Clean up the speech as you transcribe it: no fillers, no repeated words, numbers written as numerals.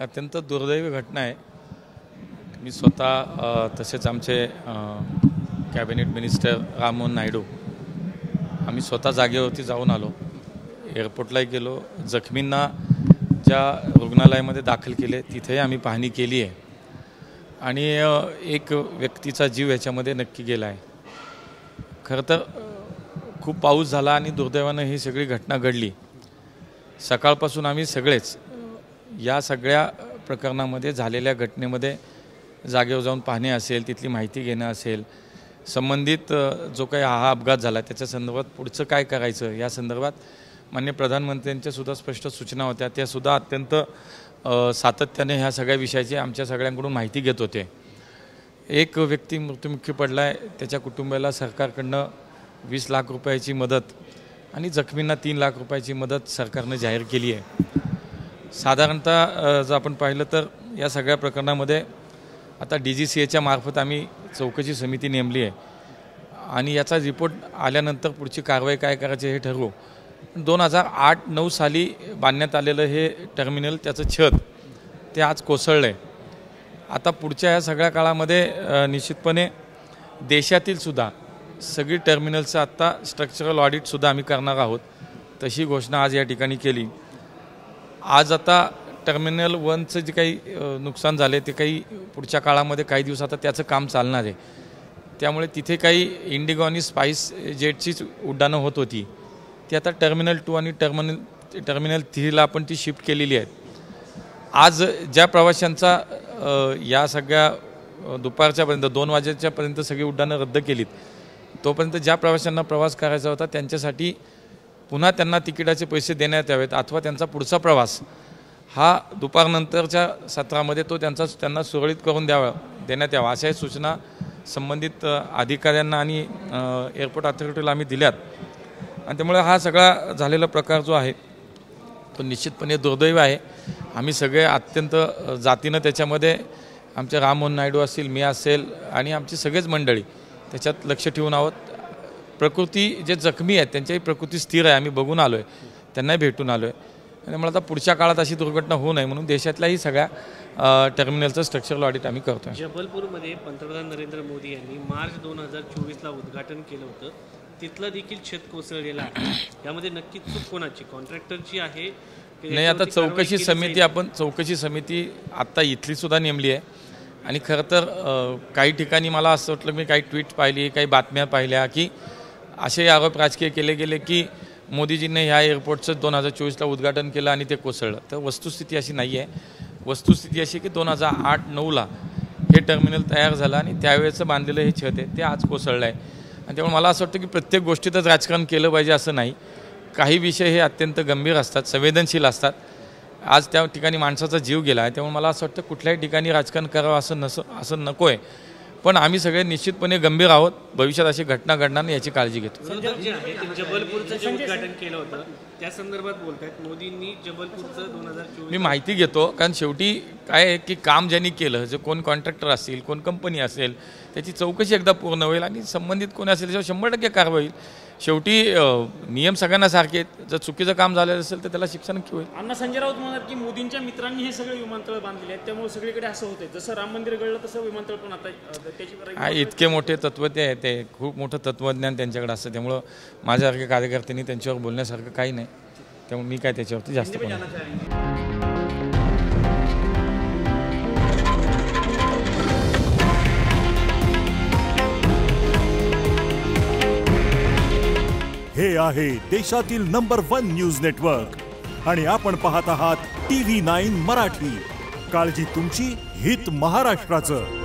अत्यंत दुर्दैवी घटना आहे। मी स्वतः तसेच आमचे कॅबिनेट मिनिस्टर राममोहन नायडू आम्ही स्वतः जागेवरती जाऊन आलो, एअरपोर्टला गेलो, जखमींना ज्या रुग्णालयामध्ये दाखल केले तिथेही आम्ही पाहणी केली आहे आणि एक व्यक्तीचा जीव याच्यामध्ये नक्की गेला आहे। खरं तर खूप पाऊस झाला आणि दुर्दैवानं ही सगळी घटना घडली। सकाळपासून आम्ही सगळेच या सगळ्या प्रकरणामध्ये झालेल्या घटनेमध्ये जागेवर जाऊन पाहणे असेल, तिथली माहिती घेणं असेल, संबंधित जो काही हा अपघात झाला त्याच्या संदर्भात पुढचं काय करायचं या संदर्भात माननीय प्रधानमंत्र्यांच्या सुद्धा स्पष्ट सूचना होत्या। त्या सुद्धा अत्यंत सातत्याने ह्या सगळ्या विषयाची आमच्या सगळ्यांकडून माहिती घेत होते। एक व्यक्ती मृत्युमुखी पडला आहे, त्याच्या कुटुंबाला सरकारकडनं 20 लाख रुपयाची मदत आणि जखमींना 3 लाख रुपयाची मदत सरकारने जाहीर केली आहे। साधारणतः जर आपण पाहिलं तर या सगळ्या प्रकरणामध्ये आता DGCAच्या मार्फत आम्ही चौकशी समिती नेमली आहे आणि याचा रिपोर्ट आल्यानंतर पुढची कारवाई काय करायची हे ठरवू। 2008-9 साली बांधण्यात आलेलं हे टर्मिनल, त्याचं छत ते आज कोसळलं आहे। आता पुढच्या या सगळ्या काळामध्ये निश्चितपणे देशातील सुद्धा सगळी टर्मिनलचं आत्ता स्ट्रक्चरल ऑडिटसुद्धा आम्ही करणार आहोत, तशी घोषणा आज या ठिकाणी केली। आज आता टर्मिनल 1चं जे काही नुकसान झाले ते काही पुढच्या काळामध्ये काही दिवस आता त्याचं काम चालणार आहे। त्यामुळे तिथे काही इंडिगो आणि स्पाइस जेटचीच उड्डाणं होत होती, ती आता टर्मिनल 2 आणि टर्मिनल 3ला आपण ती शिफ्ट केलेली आहे। आज ज्या प्रवाशांचा या सगळ्या दुपारच्यापर्यंत 2 वाजेच्यापर्यंत सगळी उड्डाणं रद्द केलीत, तोपर्यंत ज्या प्रवाशांना प्रवास करायचा होता त्यांच्यासाठी पुन्हा त्यांना तिकिटाचे पैसे देण्यात यावेत अथवा त्यांचा पुढचा प्रवास हा दुपारनंतरच्या सत्रामध्ये तो त्यांना सुरळीत करून देण्यात यावा अशा सूचना संबंधित अधिकाऱ्यांना आणि एअरपोर्ट अथॉरिटीला आम्ही दिल्यात। आणि त्यामुळे हा सगळा झालेला प्रकार जो आहे तो निश्चितपणे दुर्दैव आहे। आम्ही सगळे अत्यंत जातीनं त्याच्यामध्ये आमचे राममोहन नायडू असतील, मी असेल आणि आमची सगळेच मंडळी त्याच्यात लक्ष ठेवून आहोत। प्रकृती जे जखमी आहेत त्यांच्याही प्रकृती स्थिर आहे, आम्ही बघून आलो आहे, त्यांनाही भेटून आलो आहे। आणि मला आता पुढच्या काळात अशी दुर्घटना होऊ नये म्हणून देशातल्याही सगळ्या टर्मिनलचं स्ट्रक्चरल ऑडिट आम्ही करतोय। जबलपूरमध्ये पंतप्रधान नरेंद्र मोदी यांनी मार्च 2024ला उद्घाटन केलं होतं, तिथलं देखील छत कोसळलेलं आहे। यामध्ये नक्की चूक कोणाची, कॉन्ट्रॅक्टरची आहे? नाही, आता चौकशी समिती आत्ता इथली सुद्धा नेमली आहे आणि खरं तर काही ठिकाणी मला असं वाटलं, मी काही ट्विट पाहिली, काही बातम्या पाहिल्या की असे आरोप राजकीय केले गेले की मोदीजींनी ह्या एअरपोर्टचं 2024ला उद्घाटन केलं आणि ते कोसळलं। तर वस्तुस्थिती अशी नाही आहे। वस्तुस्थिती अशी की 2008-9ला हे टर्मिनल तयार झालं आणि त्यावेळेचं बांधलेलं हे छत आहे ते आज कोसळलं आहे। आणि त्यामुळे मला असं वाटतं की प्रत्येक गोष्टीतच राजकारण केलं पाहिजे असं नाही। काही विषय हे अत्यंत गंभीर असतात, संवेदनशील असतात। आज त्या ठिकाणी माणसाचा जीव गेला आहे, त्यामुळे मला असं वाटतं कुठल्याही ठिकाणी राजकारण करावं असं नको आहे। पण आम्ही सगळे निश्चितपणे गंभीर आहोत, भविष्यात अशी घटना घडणार नाही याची काळजी घेतो। जबलपूरचं जे उद्घाटन केलं होतं त्या संदर्भात बोलतायत मोदींनी जबलपूरचं 2024 मी माहिती घेतो, कारण शेवटी काय आहे की काम ज्यांनी केलं, जे कोण कॉन्ट्रॅक्टर असतील, कोण कंपनी असेल, त्याची चौकशी एकदा पूर्ण होईल आणि संबंधित कोण असेल त्याच्यावर 100% कारवाई होईल। शेवटी नियम सगळ्यांना सारखे आहेत, जर चुकीचं काम झालेलं असेल तर त्याला शिक्षा नक्की होईल। अण्णा संजय राऊत म्हणतात की मोदींच्या मित्रांनी हे सगळे विमानतळ बांधलेले आहेत, त्यामुळे सगळीकडे असं होतंय, जसं राम मंदिर घडलं तसं विमानतळ पण आता त्याची इतके मोठे तत्वज्ञ आहे, ते खूप मोठं तत्वज्ञान त्यांच्याकडे असतं, त्यामुळं माझ्यासारख्या कार्यकर्त्यांनी त्यांच्यावर बोलण्यासारखं काही नाही, त्यामुळे मी काय त्याच्यावरती जास्त हे आहे देशातील नंबर 1 न्यूज नेटवर्क आणि आपण पाहत आहात TV9 मराठी। काळजी तुमची, हित महाराष्ट्राचं।